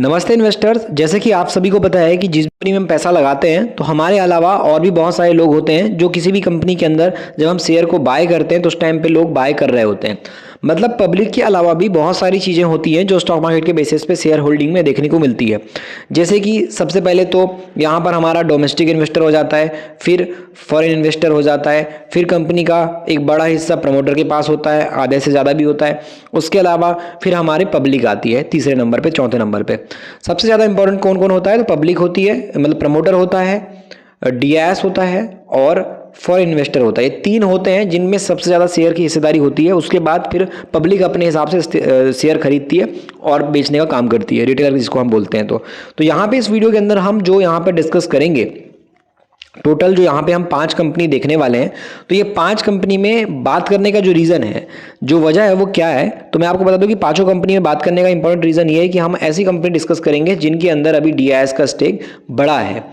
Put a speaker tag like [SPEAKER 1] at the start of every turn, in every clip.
[SPEAKER 1] नमस्ते इन्वेस्टर्स। जैसे कि आप सभी को पता है कि जिस कंपनी में हम पैसा लगाते हैं तो हमारे अलावा और भी बहुत सारे लोग होते हैं जो किसी भी कंपनी के अंदर जब हम शेयर को बाय करते हैं तो उस टाइम पे लोग बाय कर रहे होते हैं। मतलब पब्लिक के अलावा भी बहुत सारी चीज़ें होती हैं जो स्टॉक मार्केट के बेसिस पे शेयर होल्डिंग में देखने को मिलती है। जैसे कि सबसे पहले तो यहाँ पर हमारा डोमेस्टिक इन्वेस्टर हो जाता है, फिर फॉरेन इन्वेस्टर हो जाता है, फिर कंपनी का एक बड़ा हिस्सा प्रमोटर के पास होता है, आधे से ज़्यादा भी होता है। उसके अलावा फिर हमारे पब्लिक आती है तीसरे नंबर पे, चौथे नंबर पे। सबसे ज़्यादा इंपॉर्टेंट कौन कौन होता है? तो पब्लिक होती है, मतलब प्रमोटर होता है, डीआईएस होता है और फॉरेन इन्वेस्टर होता है। ये तीन होते हैं जिनमें सबसे ज़्यादा शेयर की हिस्सेदारी होती है। उसके बाद फिर पब्लिक अपने हिसाब से शेयर खरीदती है और बेचने का काम करती है, रिटेलर जिसको हम बोलते हैं। तो यहाँ पे इस वीडियो के अंदर हम जो यहाँ पे डिस्कस करेंगे, टोटल जो यहाँ पे हम 5 कंपनी देखने वाले हैं। तो ये 5 कंपनी में बात करने का जो रीज़न है, जो वजह है वो क्या है, तो मैं आपको बता दूं कि पांचों कंपनी में बात करने का इंपॉर्टेंट रीज़न ये है कि हम ऐसी कंपनी डिस्कस करेंगे जिनके अंदर अभी डीआईएस का स्टेक बड़ा है।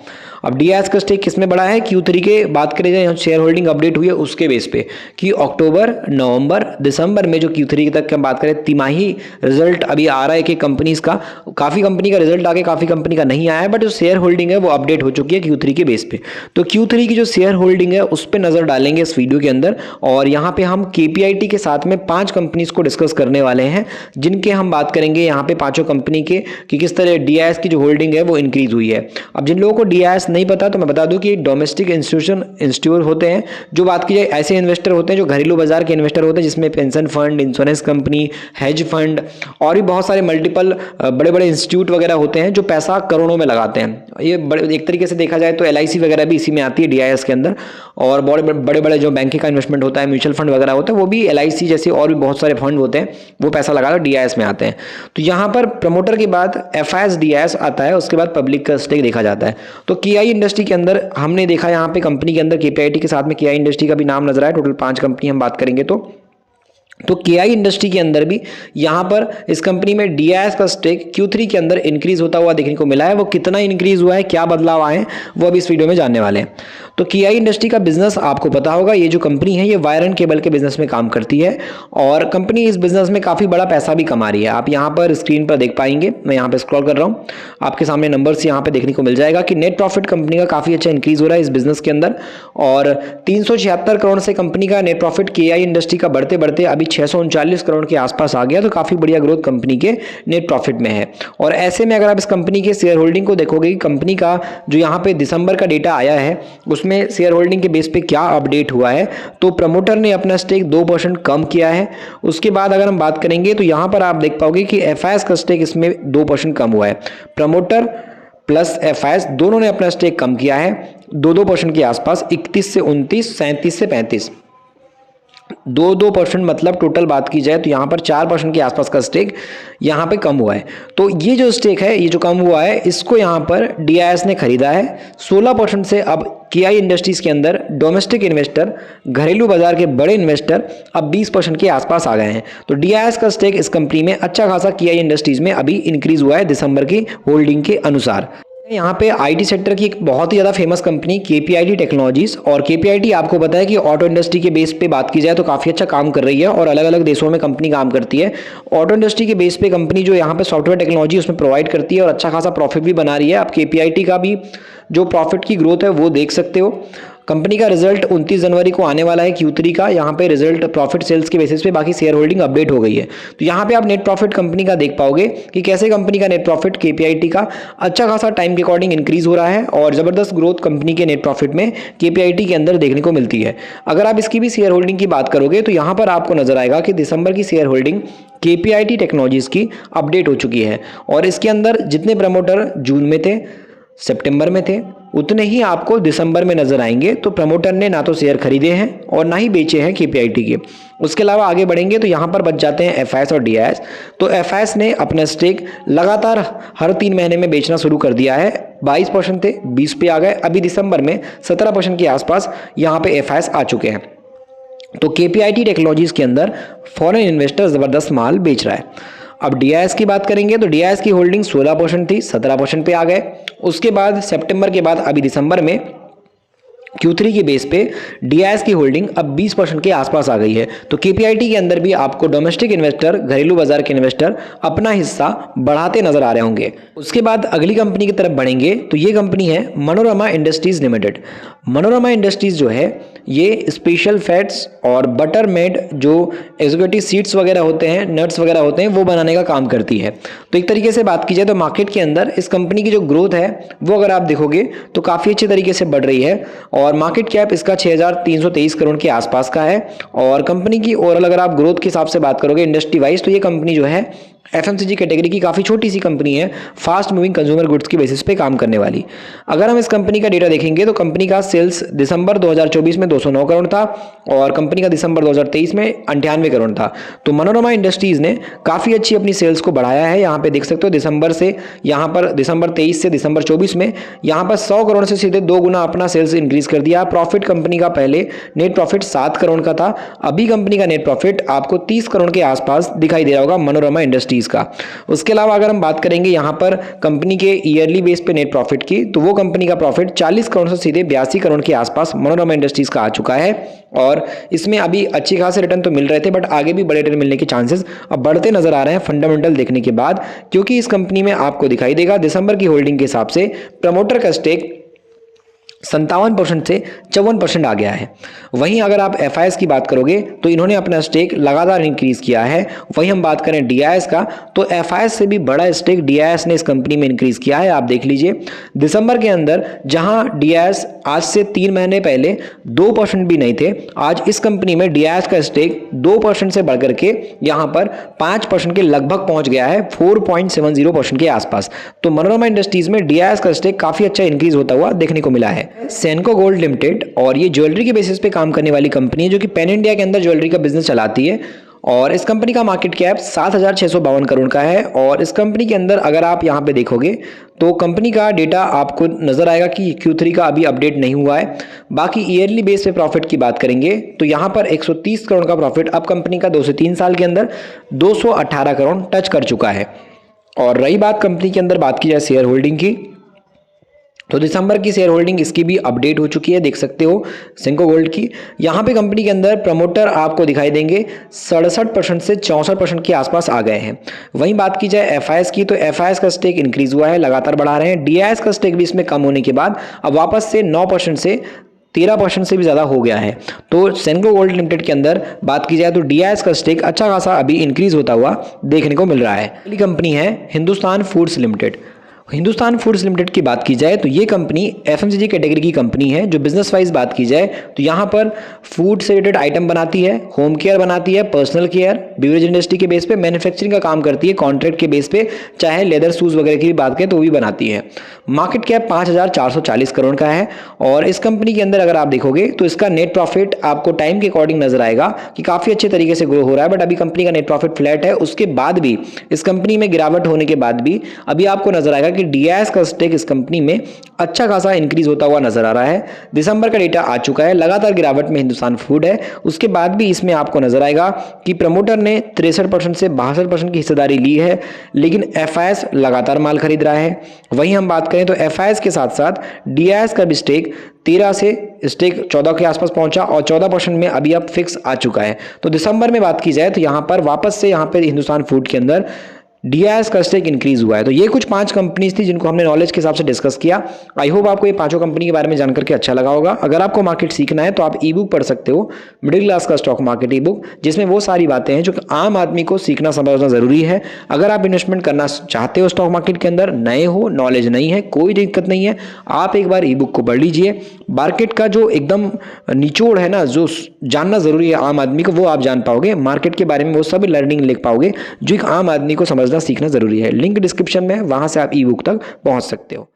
[SPEAKER 1] अब डीआईएस का स्टेक किस में बड़ा है? Q3 के बात करें जाए, शेयर होल्डिंग अपडेट हुई है उसके बेस पे कि अक्टूबर, नवंबर, दिसंबर में जो Q3 तक की हम बात करें, तिमाही रिजल्ट अभी आ रहा है कि कंपनीज का, काफ़ी कंपनी का रिजल्ट आ गया, काफ़ी कंपनी का नहीं आया है, बट जो शेयर होल्डिंग है वो अपडेट हो चुकी है Q3 के बेस पे। तो Q3 की जो शेयर होल्डिंग है उस पर नज़र डालेंगे इस वीडियो के अंदर, और यहाँ पे हम KPIT के साथ में 5 कंपनीज को डिस्कस करने वाले हैं जिनके हम बात करेंगे यहाँ पे पांचों कंपनी के कि किस तरह डीआईएस की जो होल्डिंग है वो इंक्रीज हुई है। अब जिन लोगों को डीआईएस नहीं पता तो मैं बता दूं कि डोमेस्टिक इंस्टीट्यूट होते हैं, जो बात की जाए ऐसे इन्वेस्टर होते हैं जो घरेलू बाजार के इन्वेस्टर होते हैं, जिसमें pension fund, insurance company, hedge fund और भी बहुत सारे मल्टीपल बड़े बड़े इंस्टीट्यूट वगैरह होते हैं जो पैसा करोड़ों में लगाते हैं। ये एक तरीके से देखा जाए तो LIC वगैरह भी इसी में आती है डीआईएस के अंदर, और बड़े बड़े जो बैंकिंग का इन्वेस्टमेंट होता है, म्यूचुअल फंड वगैरह होता है, वो भी LIC जैसे और भी बहुत सारे फंड होते हैं, वो पैसा लगाकर डीआईएस में आते हैं। तो यहाँ पर प्रमोटर के बाद FIS डीआईएस आता है, उसके बाद पब्लिक का स्टेक देखा जाता है। तो KI इंडस्ट्री के अंदर हमने देखा यहाँ पे कंपनी के अंदर KPIT के साथ में KI इंडस्ट्री का भी नाम नजर आया। टोटल 5 कंपनी हम बात करेंगे तो KI इंडस्ट्री के अंदर भी यहाँ पर इस कंपनी में डीआईएस का स्टेक Q3 के अंदर इंक्रीज होता हुआ देखने को मिला है। वो कितना इंक्रीज हुआ है, क्या बदलाव आए, वो अभी इस वीडियो में जानने वाले हैं। तो KI इंडस्ट्री का बिजनेस आपको पता होगा, ये जो कंपनी है ये वायर एंड केबल के बिजनेस में काम करती है और कंपनी इस बिजनेस में काफ़ी बड़ा पैसा भी कमा रही है। आप यहाँ पर स्क्रीन पर देख पाएंगे, मैं यहाँ पर स्क्रॉल कर रहा हूँ, आपके सामने नंबर्स यहाँ पे देखने को मिल जाएगा कि नेट प्रॉफिट कंपनी का काफ़ी अच्छा इंक्रीज हो रहा है इस बिजनेस के अंदर, और 376 करोड़ से कंपनी का नेट प्रॉफिट KI इंडस्ट्री का बढ़ते बढ़ते अभी 639 करोड़ के आसपास आ गया। तो काफ़ी बढ़िया ग्रोथ कंपनी के नेट प्रॉफिट में है। और ऐसे में अगर आप इस कंपनी के शेयर होल्डिंग को देखोगे कि कंपनी का जो यहाँ पे दिसंबर का डेटा आया है उसमें शेयर होल्डिंग के बेस पे क्या अपडेट हुआ है, तो प्रमोटर ने अपना स्टेक 2% कम किया है। उसके बाद अगर हम बात करेंगे तो यहाँ पर आप देख पाओगे कि FIS का स्टेक इसमें 2% कम हुआ है। प्रमोटर प्लस FIS दोनों ने अपना स्टेक कम किया है 2% के आसपास, 31 से 29, 37 से 35, 2% मतलब टोटल बात की जाए तो यहाँ पर 4% के आसपास का स्टेक यहाँ पे कम हुआ है। तो ये जो स्टेक है, ये जो कम हुआ है, इसको यहाँ पर डीआईएस ने खरीदा है 16% से। अब KI इंडस्ट्रीज के अंदर डोमेस्टिक इन्वेस्टर, घरेलू बाजार के बड़े इन्वेस्टर अब 20% के आसपास आ गए हैं। तो डीआईएस का स्टेक इस कंपनी में अच्छा खासा KI इंडस्ट्रीज में अभी इंक्रीज हुआ है दिसंबर की होल्डिंग के अनुसार। यहाँ पे IT सेक्टर की एक बहुत ही ज़्यादा फेमस कंपनी KPIT टेक्नोलॉजीज, और KPIT आपको पता है कि ऑटो इंडस्ट्री के बेस पे बात की जाए तो काफ़ी अच्छा काम कर रही है और अलग अलग देशों में कंपनी काम करती है। ऑटो इंडस्ट्री के बेस पे कंपनी जो यहाँ पे सॉफ्टवेयर टेक्नोलॉजी उसमें प्रोवाइड करती है और अच्छा खासा प्रॉफिट भी बना रही है। आप KPIT का भी जो प्रॉफिट की ग्रोथ है वो देख सकते हो। कंपनी का रिजल्ट 29 जनवरी को आने वाला है Q3 का, यहाँ पे रिजल्ट प्रॉफिट सेल्स के बेसिस पे, बाकी शेयर होल्डिंग अपडेट हो गई है। तो यहाँ पे आप नेट प्रॉफिट कंपनी का देख पाओगे कि कैसे कंपनी का नेट प्रॉफिट KPIT का अच्छा खासा टाइम के अकॉर्डिंग इंक्रीज हो रहा है और जबरदस्त ग्रोथ कंपनी के नेट प्रॉफिट में KPIT के अंदर देखने को मिलती है। अगर आप इसकी भी शेयर होल्डिंग की बात करोगे तो यहाँ पर आपको नजर आएगा कि दिसंबर की शेयर होल्डिंग KPIT टेक्नोलॉजीज की अपडेट हो चुकी है, और इसके अंदर जितने प्रमोटर जून में थे, सितंबर में थे, उतने ही आपको दिसंबर में नजर आएंगे। तो प्रमोटर ने ना तो शेयर खरीदे हैं और ना ही बेचे हैं KPIT के। उसके अलावा आगे बढ़ेंगे तो यहाँ पर बच जाते हैं FIS और DIS। तो FIS ने अपना स्टेक लगातार हर 3 महीने में बेचना शुरू कर दिया है। 22% थे, 20 पे आ गए, अभी दिसंबर में 17% के आसपास यहाँ पे FIS आ चुके हैं। तो KPIT टेक्नोलॉजीज के अंदर फॉरेन इन्वेस्टर जबरदस्त माल बेच रहा है। अब डीआईएस की बात करेंगे तो डीआईएस की होल्डिंग 16% थी, 17% पे आ गए। उसके बाद सितंबर के बाद अभी दिसंबर में Q3 के बेस पे DIS की होल्डिंग अब 20% के आसपास आ गई है। तो KPIT के अंदर भी आपको डोमेस्टिक इन्वेस्टर, घरेलू बाजार के इन्वेस्टर अपना हिस्सा बढ़ाते नजर आ रहे होंगे। उसके बाद अगली कंपनी की तरफ बढ़ेंगे तो ये कंपनी है Manorama industries limited. Manorama industries जो है ये स्पेशल फैट्स और बटर मेड जो एग्जीक्यूटिव सीड्स वगैरह होते हैं, नट्स वगैरह होते हैं, वो बनाने का काम करती है। तो एक तरीके से बात की जाए तो मार्केट के अंदर इस कंपनी की जो ग्रोथ है वो अगर आप देखोगे तो काफ़ी अच्छे तरीके से बढ़ रही है और मार्केट कैप इसका 6,323 करोड़ के आसपास का है। और कंपनी की ओवरऑल अगर आप ग्रोथ के हिसाब से बात करोगे इंडस्ट्री वाइज तो ये कंपनी जो है FMCG कैटेगरी की काफ़ी छोटी सी कंपनी है, फास्ट मूविंग कंज्यूमर गुड्स की बेसिस पे काम करने वाली। अगर हम इस कंपनी का डेटा देखेंगे तो कंपनी का सेल्स दिसंबर 2024 में 209 करोड़ था और कंपनी का दिसंबर 2023 में 98 करोड़ था। तो मनोरमा इंडस्ट्रीज ने काफ़ी अच्छी अपनी सेल्स को बढ़ाया है। यहाँ पे देख सकते हो दिसंबर से यहाँ पर दिसंबर 23 से दिसंबर 24 में यहाँ पर 100 करोड़ से सीधे 2 गुना अपना सेल्स इंक्रीज कर दिया। प्रॉफिट कंपनी का पहले नेट प्रॉफिट 7 करोड़ का था, अभी कंपनी का नेट प्रॉफिट आपको 30 करोड़ के आसपास दिखाई दे रहा होगा मनोरमा इंडस्ट्रीज का। उसके अलावा अगर हम बात करेंगे यहां पर कंपनी के ईयरली बेस पे नेट प्रॉफिट की तो वो कंपनी का प्रॉफिट 40 करोड़ से सीधे 82 करोड़ के आसपास मनोरमा इंडस्ट्रीज का आ चुका है। और इसमें अभी अच्छी खासे रिटर्न तो मिल रहे थे बट आगे भी बड़े रिटर्न मिलने के चांसेस अब बढ़ते नजर आ रहे हैं फंडामेंटल देखने के बाद, क्योंकि इस कंपनी में आपको दिखाई देगा दिसंबर की होल्डिंग के हिसाब से प्रमोटर का स्टेक 57% से 54% आ गया है। वहीं अगर आप FIS की बात करोगे तो इन्होंने अपना स्टेक लगातार इंक्रीज किया है। वहीं हम बात करें DIS का तो FIS से भी बड़ा स्टेक DIS ने इस कंपनी में इंक्रीज किया है। आप देख लीजिए दिसंबर के अंदर जहां DIS आज से 3 महीने पहले 2% भी नहीं थे, आज इस कंपनी में DIS का स्टेक 2% से बढ़कर के यहां पर 5% के लगभग पहुंच गया है, 4.70% के आसपास। तो मनोरमा इंडस्ट्रीज में DIS का स्टेक काफी अच्छा इंक्रीज होता हुआ देखने को मिला है। सेनको गोल्ड लिमिटेड और ये ज्वेलरी के बेसिस पे काम करने वाली कंपनी है जो कि पैन इंडिया के अंदर ज्वेलरी का बिजनेस चलाती है और इस कंपनी का मार्केट कैप 7,652 करोड़ का है। और इस कंपनी के अंदर अगर आप यहाँ पे देखोगे तो कंपनी का डेटा आपको नजर आएगा कि Q3 का अभी अपडेट नहीं हुआ है। बाकी ईयरली बेस पे प्रॉफिट की बात करेंगे तो यहाँ पर 130 करोड़ का प्रॉफिट अब कंपनी का 2 से 3 साल के अंदर 218 करोड़ टच कर चुका है। और रही बात कंपनी के अंदर बात की जाए शेयर होल्डिंग की तो दिसंबर की शेयर होल्डिंग इसकी भी अपडेट हो चुकी है, देख सकते हो सेनको गोल्ड की। यहाँ पे कंपनी के अंदर प्रमोटर आपको दिखाई देंगे 67% से 64% के आसपास आ गए हैं। वहीं बात की जाए FIS की तो FIS का स्टेक इंक्रीज हुआ है, लगातार बढ़ा रहे हैं। DIS का स्टेक भी इसमें कम होने के बाद अब वापस से 9% से 13% से भी ज़्यादा हो गया है। तो सेनको गोल्ड लिमिटेड के अंदर बात की जाए तो DIS का स्टेक अच्छा खासा अभी इंक्रीज होता हुआ देखने को मिल रहा है। अगली कंपनी है Hindustan foods limited. Hindustan foods limited की बात की जाए तो ये कंपनी FMCG कैटेगरी की कंपनी है। जो बिजनेस वाइज बात की जाए तो यहाँ पर फूड से रिलेटेड आइटम बनाती है, होम केयर बनाती है, पर्सनल केयर, बेवरेज इंडस्ट्री के बेस पे मैन्युफैक्चरिंग का काम करती है, कॉन्ट्रैक्ट के बेस पे चाहे लेदर शूज वगैरह की भी बात करें तो वो भी बनाती है। मार्केट कैप 5,440 करोड़ का है और इस कंपनी के अंदर अगर आप देखोगे तो इसका नेट प्रॉफिट आपको टाइम के अकॉर्डिंग नजर आएगा कि काफी अच्छे तरीके से ग्रो हो रहा है। बट अभी कंपनी का नेट प्रॉफिट फ्लैट है, उसके बाद भी इस कंपनी में गिरावट होने के बाद भी अभी आपको नजर आएगा कि DIS का स्टेक इस कंपनी में अच्छा खासा इंक्रीज होता हुआ नजर आ रहा है। दिसंबर का डेटा आ चुका है, लगातार गिरावट में हिंदुस्तान फूड है। उसके बाद भी इसमें आपको नजर आएगा कि प्रमोटर ने 63% से 62% की हिस्सेदारी ली है, लेकिन FIS लगातार माल खरीद रहा है। वहीं हम बात करें तो FIS के साथ साथ DIS का भी स्टेक 13 से स्टेक 14 के आसपास पहुंचा और 14% में अभी अब फिक्स आ चुका है। तो दिसंबर में बात की जाए तो यहाँ पर वापस से यहाँ पे हिंदुस्तान फूड के अंदर DIS का स्टेक इंक्रीज हुआ है। तो ये कुछ 5 कंपनीज थी जिनको हमने नॉलेज के हिसाब से डिस्कस किया। आई होप आपको ये 5 कंपनी के बारे में जानकर के अच्छा लगा होगा। अगर आपको मार्केट सीखना है तो आप ई बुक पढ़ सकते हो, मिडिल क्लास का स्टॉक मार्केट ई बुक, जिसमें वो सारी बातें हैं जो कि आम आदमी को सीखना समझना जरूरी है। अगर आप इन्वेस्टमेंट करना चाहते हो स्टॉक मार्केट के अंदर, नए हो, नॉलेज नहीं है, कोई दिक्कत नहीं है, आप एक बार ई बुक को पढ़ लीजिए। मार्केट का जो एकदम निचोड़ है ना, जो जानना जरूरी है आम आदमी को, वो आप जान पाओगे। मार्केट के बारे में वो सब लर्निंग लिख पाओगे जो एक आम आदमी को समझना सीखना जरूरी है। लिंक डिस्क्रिप्शन में है, वहां से आप ई बुक तक पहुंच सकते हो।